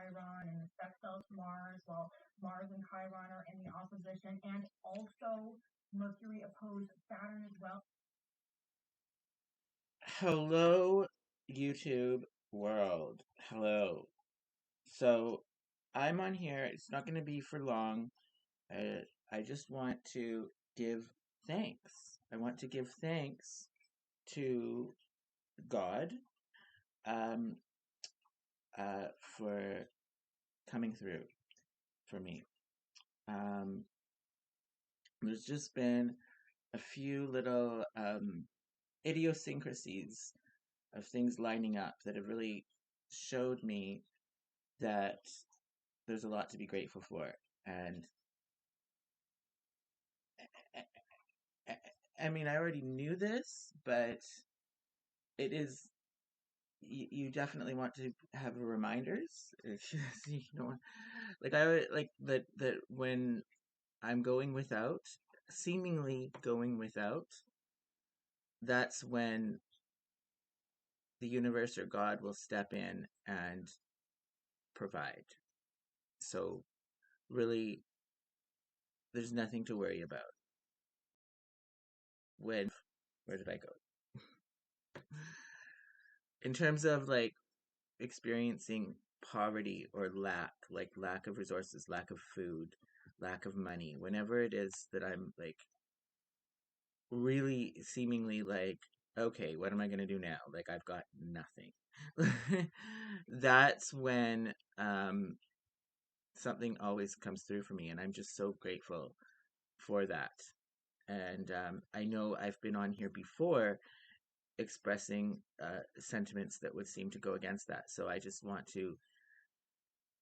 Chiron and sextile to Mars, while Mars and Chiron are in the opposition, and also Mercury opposed Saturn as well. Hello, YouTube world. Hello. So, I'm on here. It's not going to be for long. I just want to give thanks. I want to give thanks to God um, for coming through for me. There's just been a few little idiosyncrasies of things lining up that have really showed me that there's a lot to be grateful for. And I mean, I already knew this, but it is, you definitely want to have reminders. You know, like like that when I'm going without, seemingly going without, that's when the universe or God will step in and provide. So really, there's nothing to worry about. Where did I go? In terms of like experiencing poverty or lack, like lack of resources, lack of food, lack of money, whenever it is that I'm like really seemingly like, okay, what am I going to do now? Like I've got nothing. That's when something always comes through for me, and I'm just so grateful for that. And I know I've been on here before expressing sentiments that would seem to go against that. So I just want to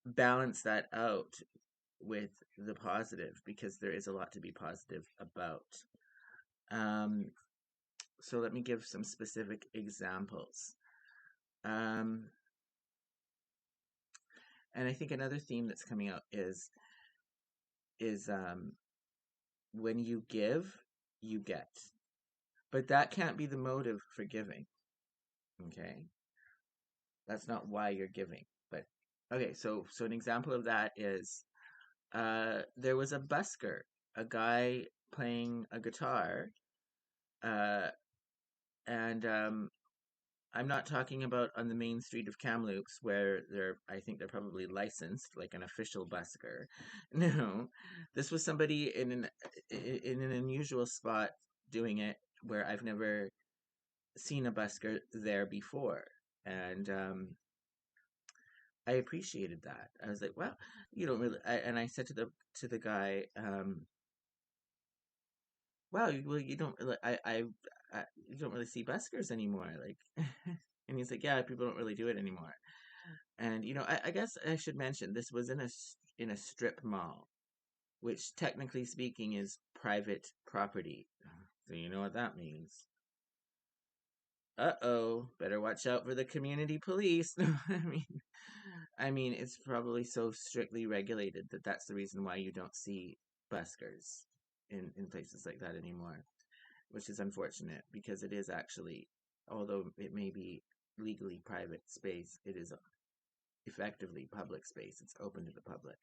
balance that out with the positive, because there is a lot to be positive about. Um, so let me give some specific examples. And I think another theme that's coming out is when you give, you get. But that can't be the motive for giving. Okay? That's not why you're giving. But okay, so an example of that is there was a busker, a guy playing a guitar, uh, and I'm not talking about on the main street of Kamloops where I think they're probably licensed, like an official busker. No, this was somebody in an unusual spot doing it where I've never seen a busker there before, and I appreciated that. I was like, well, you don't really. And I said to the guy, wow, well, you don't really, you don't really see buskers anymore, like. And he's like, yeah, people don't really do it anymore. And I guess I should mention this was in a strip mall, which technically speaking is private property. So you know what that means. Uh-oh, better watch out for the community police. I mean, it's probably so strictly regulated that that's the reason why you don't see buskers in places like that anymore, which is unfortunate because it is actually, although it may be legally private space, it is effectively public space. It's open to the public.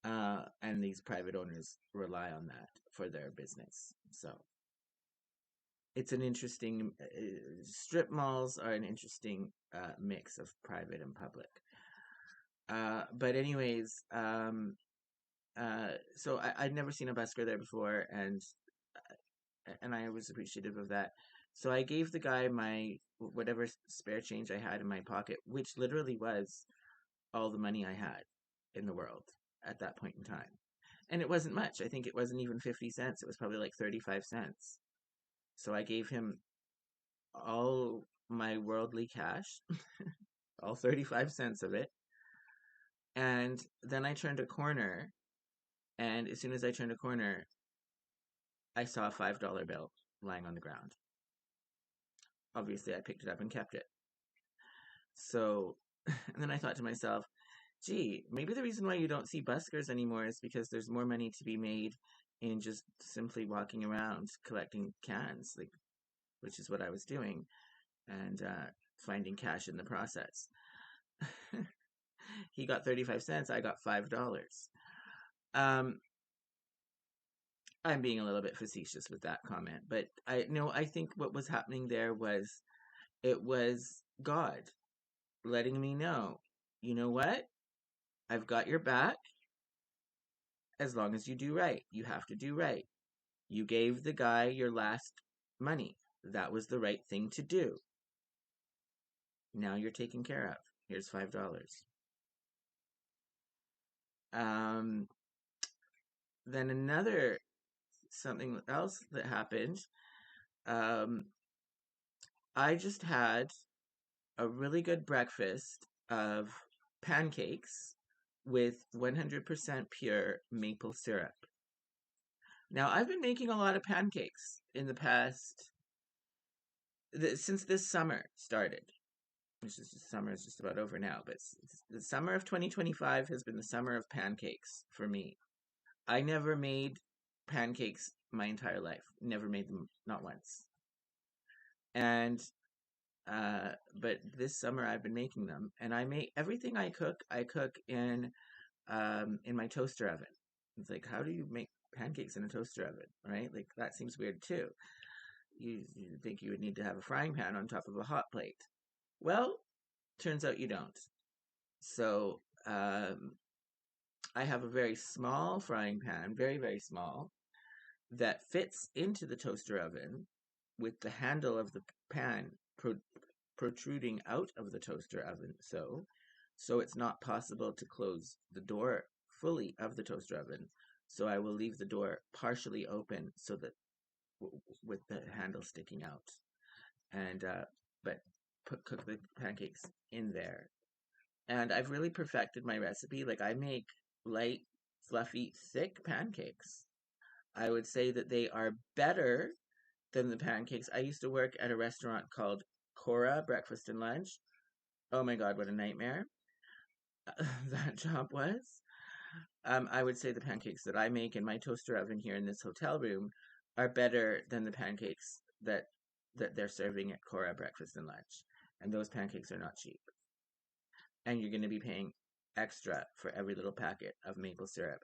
And these private owners rely on that for their business. So it's an interesting, strip malls are an interesting mix of private and public. But anyways, so I'd never seen a busker there before, and I was appreciative of that. So I gave the guy my whatever spare change I had in my pocket, which literally was all the money I had in the world at that point in time. And it wasn't much. I think it wasn't even 50 cents. It was probably like 35 cents. So I gave him all my worldly cash, all 35 cents of it. And then I turned a corner, and as soon as I turned a corner, I saw a $5 bill lying on the ground. Obviously, I picked it up and kept it. So, and then I thought to myself, gee, maybe the reason why you don't see buskers anymore is because there's more money to be made in just simply walking around collecting cans, like, which is what I was doing, and finding cash in the process. He got 35 cents, I got $5. Um, I'm being a little bit facetious with that comment, but I think what was happening there was it was God letting me know, you know what? I've got your back as long as you do right. You have to do right. You gave the guy your last money. That was the right thing to do. Now you're taken care of. Here's $5. Um, then another something else that happened. Um, I just had a really good breakfast of pancakes with 100% pure maple syrup. Now, I've been making a lot of pancakes in the past, since this summer started. Which is summer is just about over now, but the summer of 2025 has been the summer of pancakes for me. I never made pancakes my entire life. Never made them, not once. And but this summer I've been making them, and I make everything I cook. I cook in my toaster oven. It's like, how do you make pancakes in a toaster oven, right? Like that seems weird too. You think you would need to have a frying pan on top of a hot plate. Well, turns out you don't. So I have a very small frying pan, very, very small, that fits into the toaster oven with the handle of the pan protruding out of the toaster oven. So it's not possible to close the door fully of the toaster oven. So I will leave the door partially open so that with the handle sticking out, and but cook the pancakes in there. And I've really perfected my recipe. Like I make light, fluffy, thick pancakes. I would say that they are better than the pancakes. I used to work at a restaurant called Cora Breakfast and Lunch. Oh my God, what a nightmare that job was. I would say the pancakes that I make in my toaster oven here in this hotel room are better than the pancakes that they're serving at Cora Breakfast and Lunch. And those pancakes are not cheap. And you're going to be paying extra for every little packet of maple syrup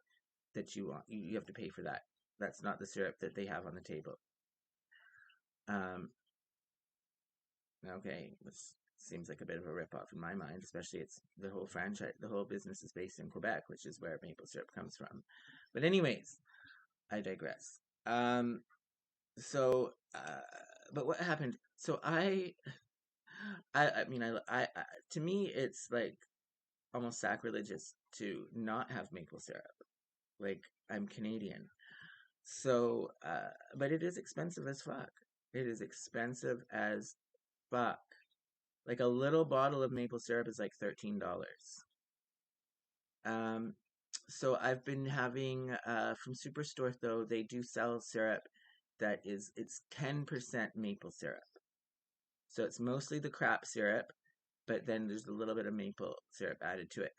that you want. You have to pay for that. That's not the syrup that they have on the table. Um, okay, which seems like a bit of a ripoff in my mind, especially it's the whole franchise, the whole business is based in Quebec, which is where maple syrup comes from. But anyways, I digress. So, but what happened? So I mean, to me, it's like almost sacrilegious to not have maple syrup. Like I'm Canadian. So, but it is expensive as fuck. It is expensive as fuck. Like a little bottle of maple syrup is like $13. Um, so I've been having from Superstore though, they do sell syrup it's 10% maple syrup. So it's mostly the crap syrup, but then there's a little bit of maple syrup added to it.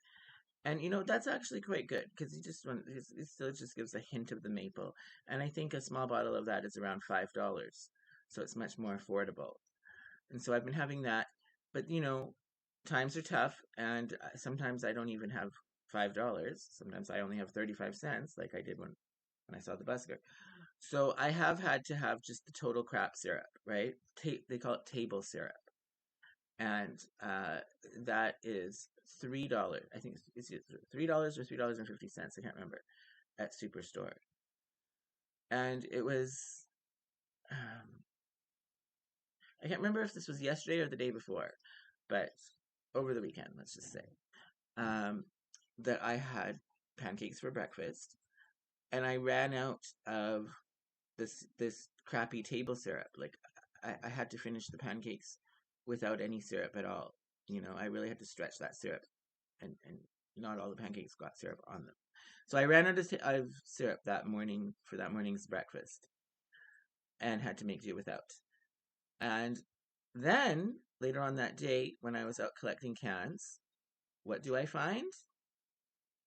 And that's actually quite good because it still just gives a hint of the maple. And I think a small bottle of that is around $5. So it's much more affordable. And so I've been having that, but times are tough, and sometimes I don't even have $5. Sometimes I only have 35 cents, like I did when I saw the busker. So I have had to have just the total crap syrup, right? They call it table syrup, and that is $3. I think it's $3 or $3.50. I can't remember at Superstore, and it was. I can't remember if this was yesterday or the day before, but over the weekend, let's just say, that I had pancakes for breakfast, and I ran out of this crappy table syrup. Like I had to finish the pancakes without any syrup at all. I really had to stretch that syrup, and not all the pancakes got syrup on them. So I ran out of syrup that morning for that morning's breakfast, and had to make do without. And then later on that day, when I was out collecting cans, what do I find?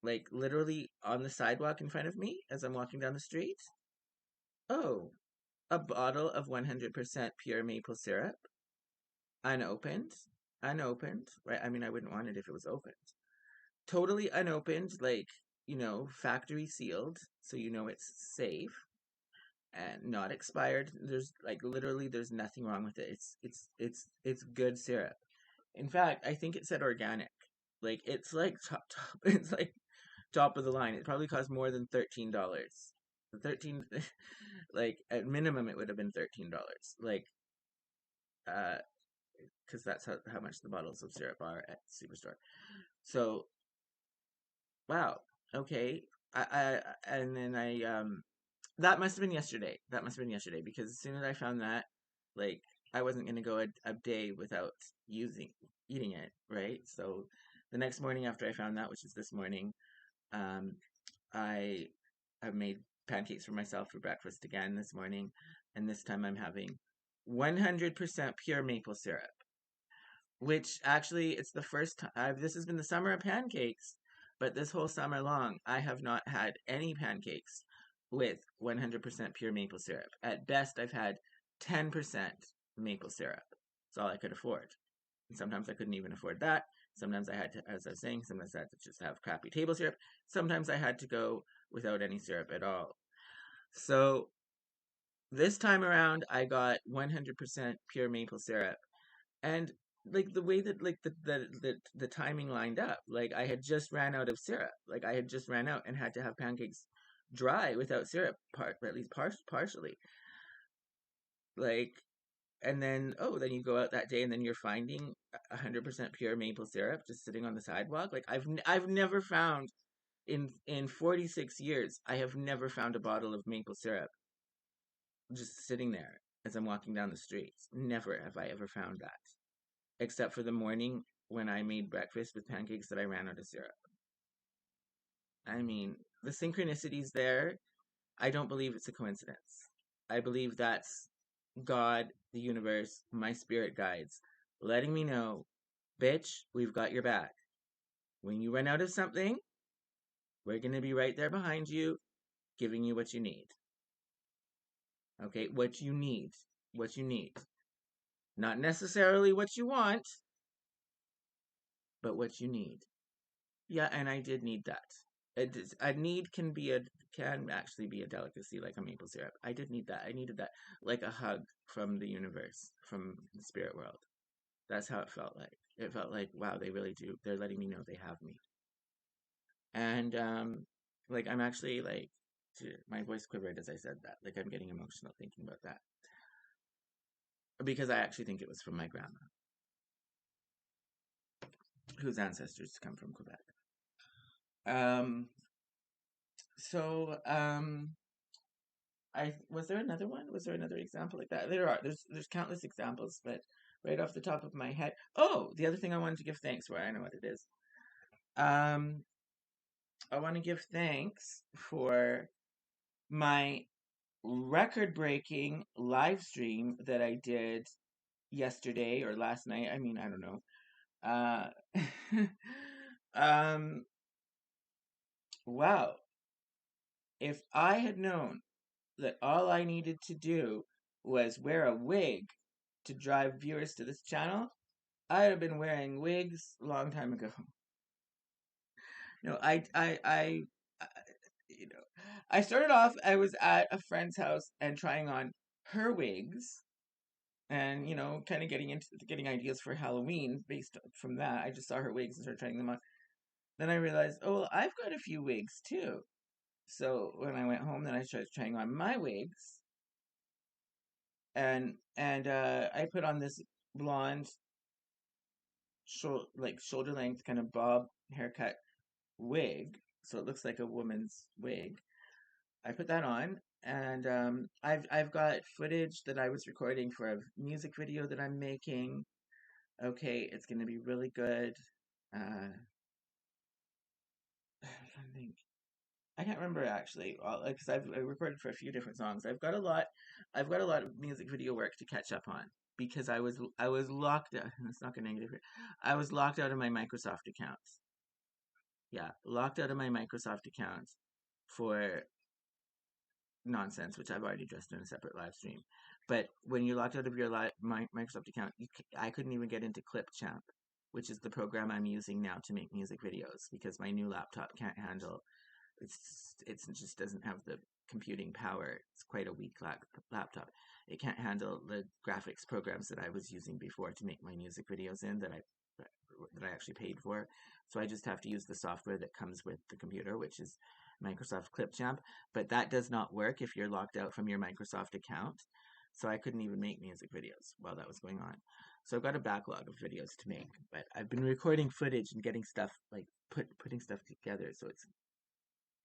Like literally on the sidewalk in front of me as I'm walking down the street? Oh, a bottle of 100% pure maple syrup, unopened, right? I mean, I wouldn't want it if it was opened. totally unopened, like, factory sealed, so it's safe and not expired. There's like literally there's nothing wrong with it. It's good syrup. In fact, I think it said organic. Like it's like top it's like top of the line. It probably cost more than $13. The 13 like at minimum it would have been $13. Like uh because that's how much the bottles of syrup are at Superstore. So wow, okay. And then that must have been yesterday. That must have been yesterday because as soon as I found that, like I wasn't gonna go a day without using eating it, right? So the next morning after I found that, which is this morning, um, I have made pancakes for myself for breakfast again this morning, and this time I'm having 100% pure maple syrup, which actually it's the first time this has been the summer of pancakes, but this whole summer long I have not had any pancakes with 100% pure maple syrup. At best I've had 10% maple syrup. That's all I could afford. And sometimes I couldn't even afford that. Sometimes I had to, as I was saying, sometimes I had to just have crappy table syrup. Sometimes I had to go without any syrup at all. So this time around I got 100% pure maple syrup. And like the way that like the timing lined up, like I had just ran out of syrup. Like I had just ran out and had to have pancakes dry without syrup, at least partially. Like, and then then you go out that day and then you're finding 100% pure maple syrup just sitting on the sidewalk. Like I've never found in 46 years I have never found a bottle of maple syrup just sitting there as I'm walking down the streets. Never have I ever found that, except for the morning when I made breakfast with pancakes that I ran out of syrup. I mean, the synchronicities there, I don't believe it's a coincidence. I believe that's God, the universe, my spirit guides, letting me know, bitch, we've got your back. When you run out of something, we're going to be right there behind you, giving you what you need. Okay, what you need. What you need. Not necessarily what you want, but what you need. Yeah, and I did need that. A need can actually be a delicacy, like a maple syrup. I did need that. I needed that, like a hug from the universe, from the spirit world. That's how it felt like. It felt like, wow, they really do. They're letting me know they have me. And like I'm actually like, my voice quivered as I said that. Like I'm getting emotional thinking about that because I actually think it was from my grandma, whose ancestors come from Quebec. Um, so I was there another one? Was there another example like that? There are. There's countless examples, but right off the top of my head. Oh, the other thing I wanted to give thanks for, I know what it is. Um, I want to give thanks for my record-breaking live stream that I did yesterday or last night. I mean, I don't know. Uh, um, wow. If I had known that all I needed to do was wear a wig to drive viewers to this channel, I'd have been wearing wigs a long time ago. No, I you know, I started off. I was at a friend's house and trying on her wigs, and kind of getting ideas for Halloween based from that. I just saw her wigs and started trying them on. Then I realized, oh, well, I've got a few wigs too. So when I went home, then I started trying on my wigs, and I put on this blonde, like shoulder length kind of bob haircut wig, so it looks like a woman's wig. I put that on, and I've got footage that I was recording for a music video that I'm making. Okay, it's gonna be really good. I'm trying to think. I can't remember actually, because I recorded for a few different songs. I've got a lot. I've got a lot of music video work to catch up on because I was locked out. It's not gonna negative. I was locked out of my Microsoft account. Yeah, locked out of my Microsoft account for nonsense, which I've already addressed in a separate live stream. But when you're locked out of your Microsoft account, I couldn't even get into Clipchamp, which is the program I'm using now to make music videos because my new laptop can't handle it just doesn't have the computing power. It's quite a weak laptop. It can't handle the graphics programs that I was using before to make my music videos in that I actually paid for. So I just have to use the software that comes with the computer, which is Microsoft Clipchamp. But that does not work if you're locked out from your Microsoft account. So I couldn't even make music videos while that was going on. So I've got a backlog of videos to make, but I've been recording footage and getting stuff like putting stuff together, so it's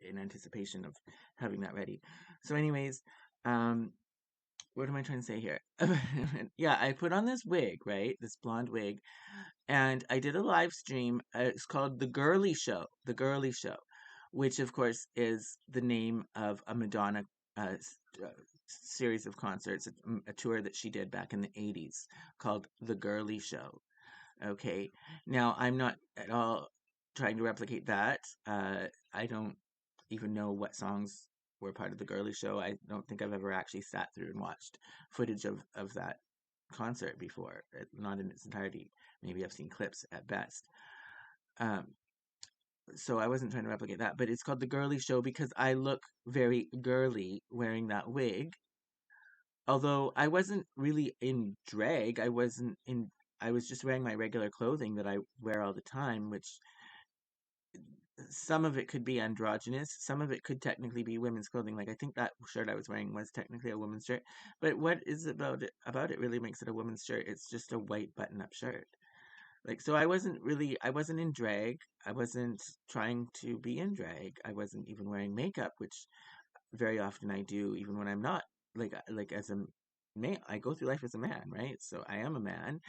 in anticipation of having that ready. So, anyways, what am I trying to say here? Yeah, I put on this wig, right? This blonde wig, and I did a live stream. It's called The Girly Show. The Girly Show, which of course is the name of a Madonna series of concerts, a tour that she did back in the 80s called The Girly Show. Okay. Now, I'm not at all trying to replicate that. I don't even know what songs were part of the Girly Show. I don't think I've ever actually sat through and watched footage of that concert before, not in its entirety. Maybe I've seen clips at best. Um, so I wasn't trying to replicate that, but it's called The Girly Show because I look very girly wearing that wig. Although I wasn't really in drag, I was just wearing my regular clothing that I wear all the time, which some of it could be androgynous, some of it could technically be women's clothing. Like I think that shirt I was wearing was technically a woman's shirt. But what is about it really makes it a woman's shirt? It's just a white button-up shirt. Like so I wasn't in drag. I wasn't trying to be in drag. I wasn't even wearing makeup, which very often I do even when I'm not like as a man. I go through life as a man, right? So I am a man.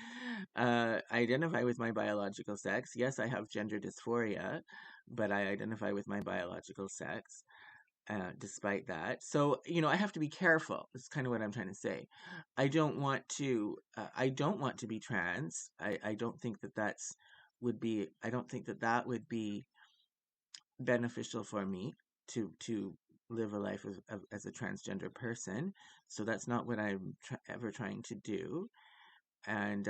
I identify with my biological sex. Yes, I have gender dysphoria, but I identify with my biological sex. Despite that, so I have to be careful. That's kind of what I'm trying to say. I don't want to. I don't want to be trans. I don't think that that's would be. I don't think that that would be beneficial for me to live a life as a transgender person. So that's not what I'm ever trying to do. And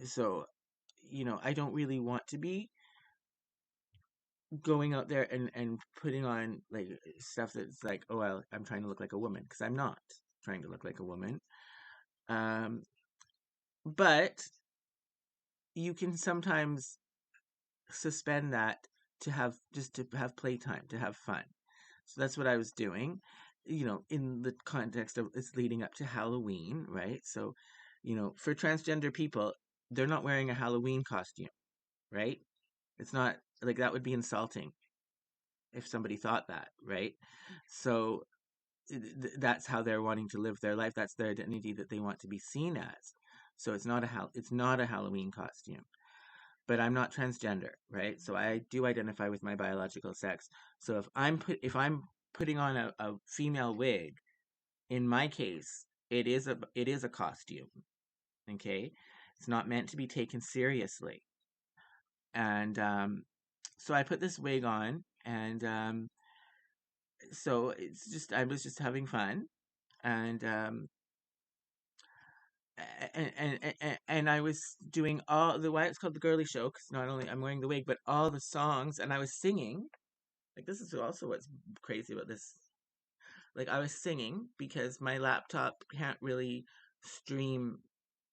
so I don't really want to be going out there and putting on like stuff that's like, oh well, I'm trying to look like a woman, because I'm not trying to look like a woman. Um, but you can sometimes suspend that to have playtime, to have fun. So that's what I was doing, in the context of it's leading up to Halloween, right? So, for transgender people, they're not wearing a Halloween costume, right? It's not like that would be insulting if somebody thought that, right? So that's how they're wanting to live their life. That's their identity that they want to be seen as. So it's not a Halloween costume. But I'm not transgender, right? So I do identify with my biological sex. So if I'm putting on a female wig, in my case, it is a costume. Okay, it's not meant to be taken seriously. And so I put this wig on, and so I was just having fun, and and I was doing all the why it's called the girly show, because not only I'm wearing the wig, but all the songs, and I was singing. Like this is also what's crazy about this. Like I was singing because my laptop can't really stream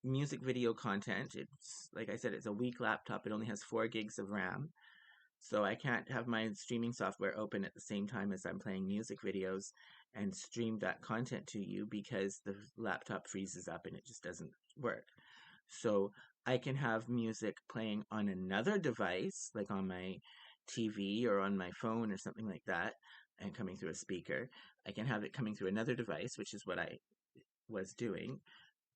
music video content. It's like I said, it's a weak laptop. It only has 4 gigs of RAM. So I can't have my streaming software open at the same time as I'm playing music videos and stream that content to you, because the laptop freezes up and it just doesn't work. So I can have music playing on another device, like on my TV or on my phone or something like that, and coming through a speaker. I can have it coming through another device, which is what I was doing,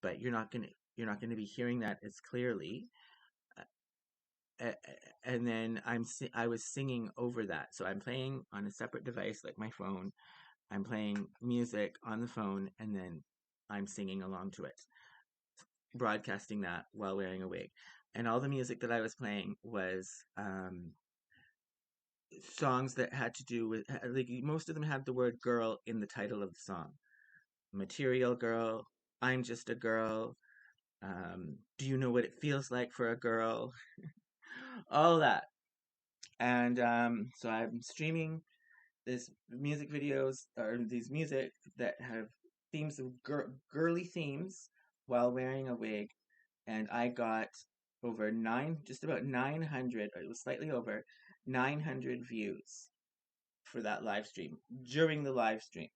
but you're not gonna be hearing that as clearly. And then I was singing over that. So I'm playing on a separate device like my phone. I'm playing music on the phone, and then I'm singing along to it, broadcasting that while wearing a wig. And all the music that I was playing was songs that had to do with, like, most of them had the word girl in the title of the song. Material Girl, I'm Just a Girl, Do you know what it feels like for a girl? All that. And so I'm streaming this music videos or these music that have themes of girly themes while wearing a wig, and I got over just about 900, or it was slightly over 900 views for that live stream during the live stream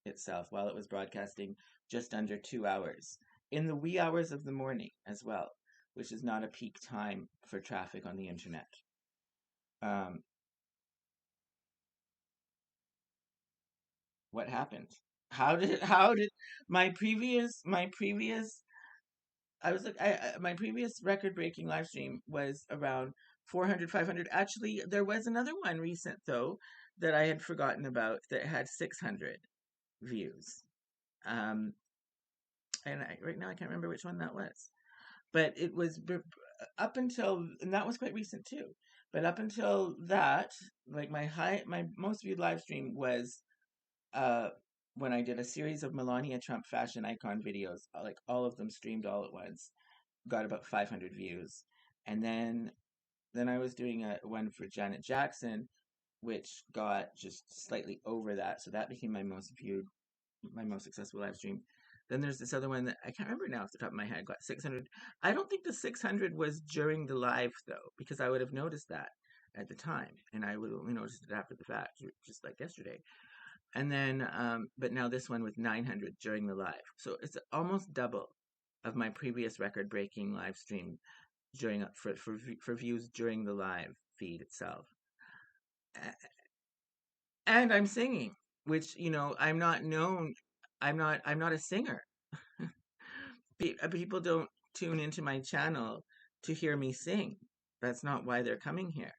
itself while it was broadcasting just under 2 hours in the wee hours of the morning as well, which is not a peak time for traffic on the internet. Um, what happened? How did my previous I was like my previous record breaking live stream was around 400, 500. Actually, there was another one recent though that I had forgotten about that had 600 views. Um, and right now I can't remember which one that was. But it was up until, and that was quite recent too. But up until that, like my most viewed live stream was uh when I did a series of Melania Trump fashion icon videos, like all of them streamed all at once, got about 500 views. And then I was doing a one for Janet Jackson, which got just slightly over that, so that became my most viewed, my most successful live stream. Then there's this other one that I can't remember now off the top of my head, got 600. I don't think the 600 was during the live though, because I would have noticed that at the time, and I would only noticed it after the fact, just like yesterday. And then, but now this one with 900 during the live, so it's almost double of my previous record-breaking live stream during for views during the live feed itself. And I'm singing, which I'm not known. I'm not a singer. People don't tune into my channel to hear me sing. That's not why they're coming here.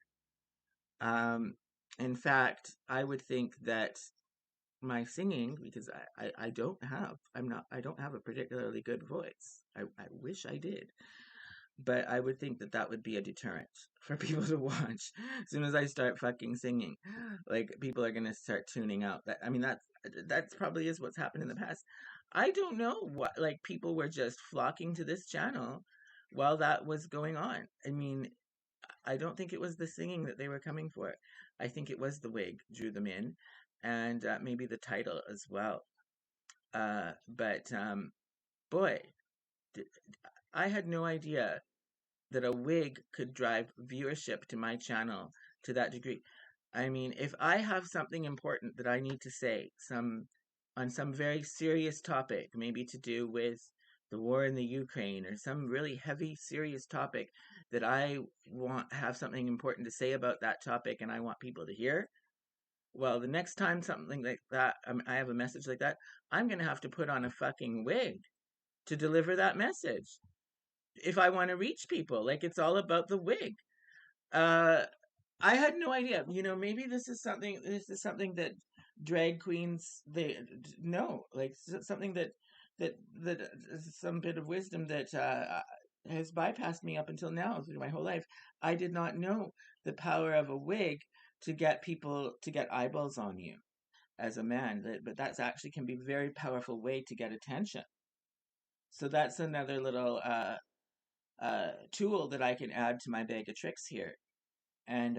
Um, in fact, I would think that my singing, because I don't have, I don't have a particularly good voice. I wish I did, but I would think that that would be a deterrent for people to watch. As soon as I start fucking singing, like people are gonna start tuning out. That I mean, that's probably is what's happened in the past. I don't know what, like, people were just flocking to this channel while that was going on. I mean, I don't think it was the singing that they were coming for. I think it was the wig drew them in, and maybe the title as well. But boy, I had no idea that a wig could drive viewership to my channel to that degree. I mean, if I have something important that I need to say, on some very serious topic, maybe to do with the war in the Ukraine, or some really heavy, serious topic that I want have something important to say about that topic and I want people to hear, well, the next time something like that, I have a message like that, I'm going to have to put on a fucking wig to deliver that message if I want to reach people. Like, it's all about the wig. Uh, I had no idea. Maybe this is something. This is something that drag queens they know. Like, something that is some bit of wisdom that has bypassed me up until now through my whole life. I did not know the power of a wig to get people to get eyeballs on you as a man. But that's actually can be a very powerful way to get attention. So that's another little tool that I can add to my bag of tricks here. And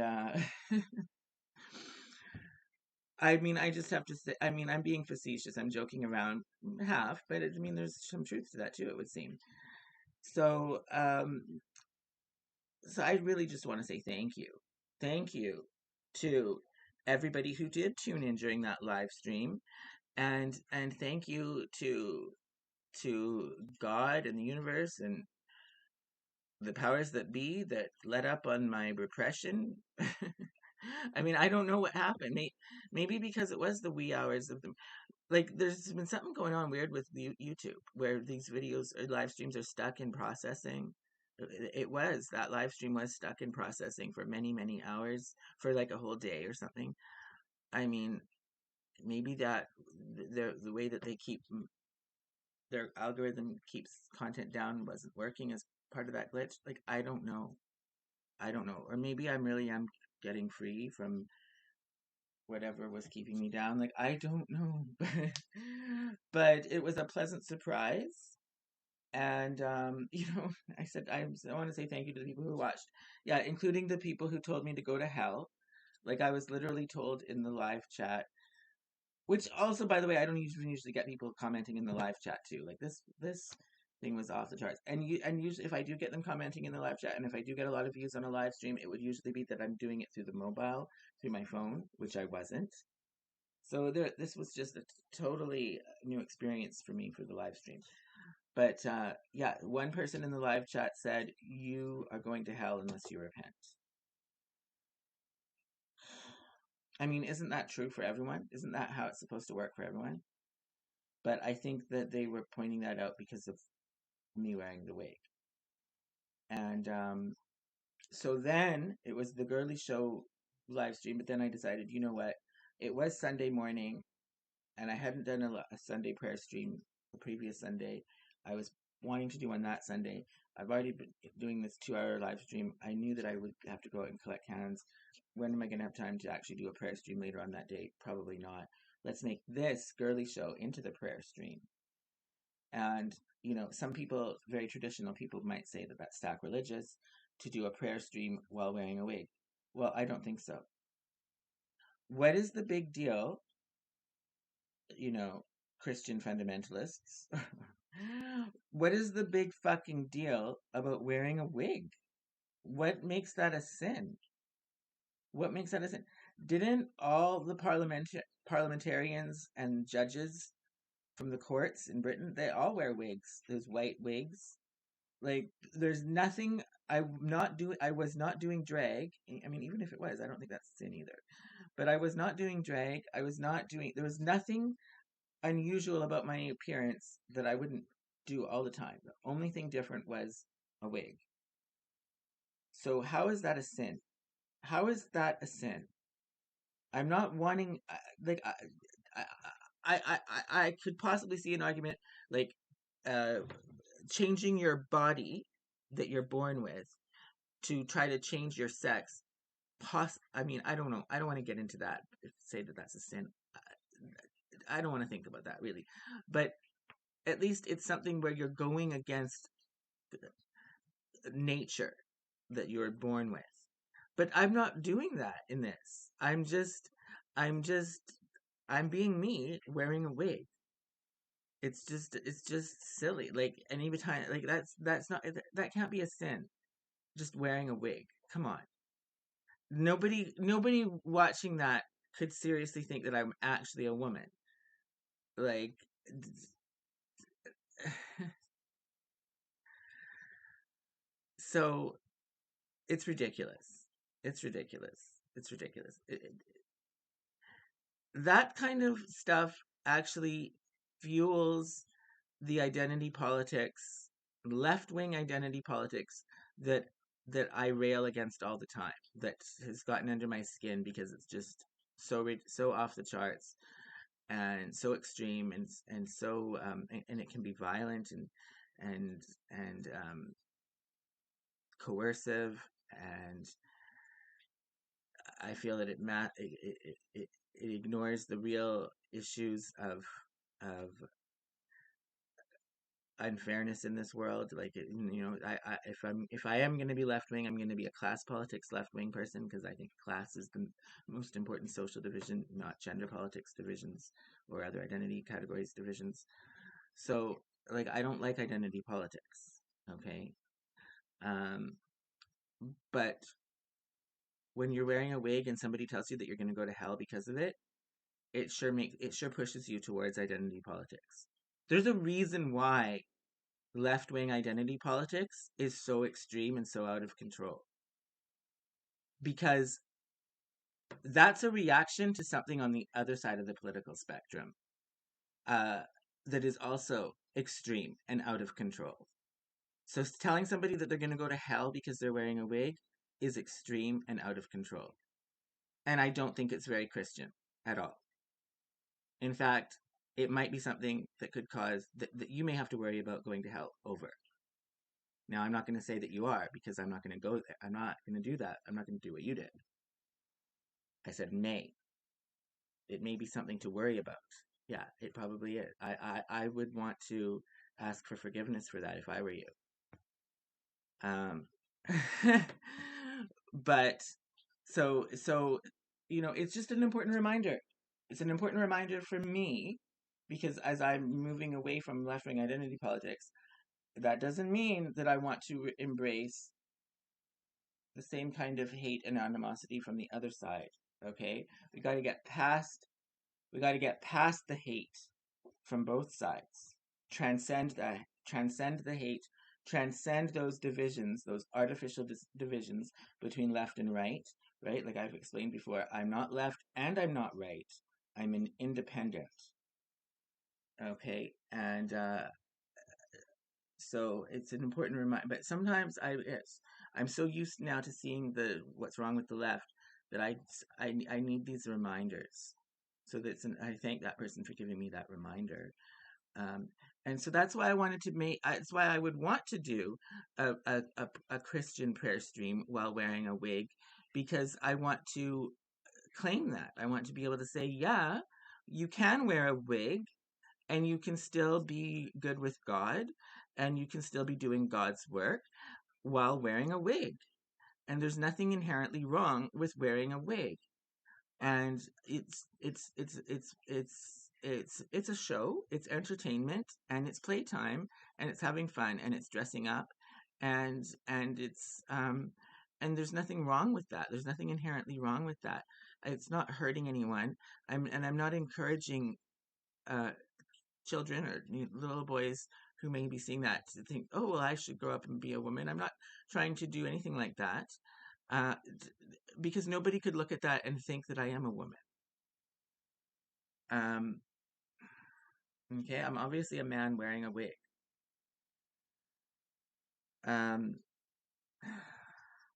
I mean, I just have to say, I mean, I'm being facetious. I'm joking around half, but I mean, there's some truth to that too, it would seem. So, so I really just want to say thank you. Thank you to everybody who did tune in during that live stream, and thank you to God and the universe and the powers that be that let up on my repression. I mean, I don't know what happened. Maybe because it was the wee hours of the, like, there's been something going on weird with YouTube where these videos or live streams are stuck in processing. It was that live stream was stuck in processing for many, many hours, for like a whole day or something. I mean, maybe that the way that they keep their algorithm keeps content down wasn't working as part of that glitch. Like, I don't know. I don't know. Or maybe I'm getting free from whatever was keeping me down. Like, I don't know. But it was a pleasant surprise. And I said I want to say thank you to the people who watched. Yeah, including the people who told me to go to hell. Like I was literally told in the live chat, which also, by the way, I don't usually get people commenting in the live chat too. Like this thing was off the charts. And usually, if I do get them commenting in the live chat, and if I do get a lot of views on a live stream, it would usually be that I'm doing it through the mobile, through my phone, which I wasn't. So this was just a totally new experience for me for the live stream. But yeah, one person in the live chat said, "You are going to hell unless you repent." I mean, isn't that true for everyone? Isn't that how it's supposed to work for everyone? But I think that they were pointing that out because of me wearing the wig. And so then it was the girly show live stream, but then I decided, you know what? It was Sunday morning, and I hadn't done a Sunday prayer stream the previous Sunday. I was wanting to do one that Sunday. I've already been doing this 2 hour live stream. I knew that I would have to go out and collect cans. When am I going to have time to actually do a prayer stream later on that day? Probably not. Let's make this girly show into the prayer stream. And, some people, very traditional people, might say that that's sacrilegious to do a prayer stream while wearing a wig. Well, I don't think so. What is the big deal, Christian fundamentalists? What is the big fucking deal about wearing a wig? What makes that a sin? What makes that a sin? Didn't all the parliamentarians and judges from the courts in Britain, they all wear wigs? Those white wigs. Like, there's nothing. I was not doing drag. I mean, even if it was, I don't think that's sin either. But I was not doing drag. I was not doing. There was nothing unusual about my appearance that I wouldn't do all the time. The only thing different was a wig. So how is that a sin? How is that a sin? I'm not wanting like I I could possibly see an argument like uh changing your body that you're born with to try to change your sex. I mean, I don't know. I don't want to get into that. Say that that's a sin. I don't want to think about that really, but at least it's something where you're going against nature that you're born with. But I'm not doing that in this. I'm just, I'm being me wearing a wig. It's just silly. Like any time, like that's not, that can't be a sin. Just wearing a wig. Come on. Nobody watching that could seriously think that I'm actually a woman. Like, so it's ridiculous. It's ridiculous. It's ridiculous. That kind of stuff actually fuels the identity politics, left wing identity politics that I rail against all the time. That has gotten under my skin because it's just so off the charts and so extreme and so and it can be violent and coercive, and I feel that it ignores the real issues of unfairness in this world. Like if I am going to be left wing, I'm going to be a class politics left wing person because I think class is the most important social division, not gender politics divisions or other identity categories divisions. So like I don't like identity politics. Okay, um, but when you're wearing a wig and somebody tells you that you're going to go to hell because of it, it sure pushes you towards identity politics. There's a reason why left wing identity politics is so extreme and so out of control. Because that's a reaction to something on the other side of the political spectrum uh, that is also extreme and out of control. So telling somebody that they're going to go to hell because they're wearing a wig is extreme and out of control. And I don't think it's very Christian at all. In fact, it might be something that could cause that you may have to worry about going to hell over. Now, I'm not going to say that you are because I'm not going to go there. I'm not going to do that. I'm not going to do what you did. I said may. It may be something to worry about. Yeah, it probably is. I would want to ask for forgiveness for that if I were you. Um, but so it's just an important reminder. It's an important reminder for me because as I'm moving away from left-wing identity politics, that doesn't mean that I want to embrace the same kind of hate and animosity from the other side. Okay, we got to get past the hate from both sides. Transcend the hate, transcend those divisions, those artificial divisions between left and right, right? Like I've explained before, I'm not left and I'm not right. I'm an independent. Okay? And so it's an important reminder, but sometimes I'm so used now to seeing what's wrong with the left that I need these reminders. So I thank that person for giving me that reminder. And so that's why that's why I would want to do a Christian prayer stream while wearing a wig, because I want to claim that. I want to be able to say, yeah, you can wear a wig and you can still be good with God and you can still be doing God's work while wearing a wig. And there's nothing inherently wrong with wearing a wig. And it's a show, it's entertainment, and it's playtime, and it's having fun, and it's dressing up, and it's and there's nothing wrong with that. There's nothing inherently wrong with that. It's not hurting anyone. I'm not encouraging uh children or little boys who may be seeing that to think, oh well, I should grow up and be a woman. I'm not trying to do anything like that. Uh, because nobody could look at that and think that I am a woman. Um, okay, I'm obviously a man wearing a wig. Um,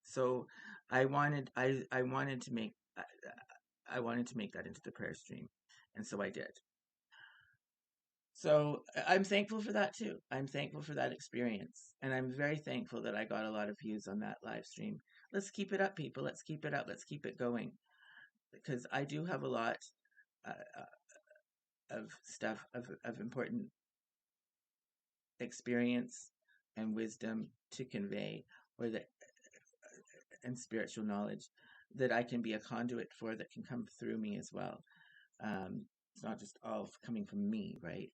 so I wanted to make I wanted to make that into the prayer stream, and so I did. So I'm thankful for that too. I'm thankful for that experience, and I'm very thankful that I got a lot of views on that live stream. Let's keep it up, people. Let's keep it up. Let's keep it going, because I do have a lot of stuff of important experience and wisdom to convey, or that and spiritual knowledge that I can be a conduit for, that can come through me as well. It's not just all coming from me, right?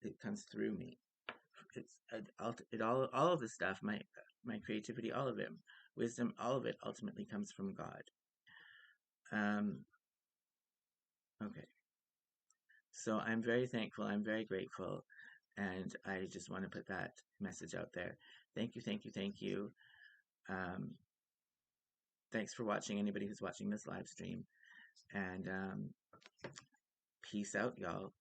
It comes through me. All of the stuff, my creativity, all of it, wisdom, all of it ultimately comes from God. Okay. So I'm very thankful. I'm very grateful. And I just want to put that message out there. Thank you, thank you, thank you. Thanks for watching, anybody who's watching this live stream. And peace out, y'all.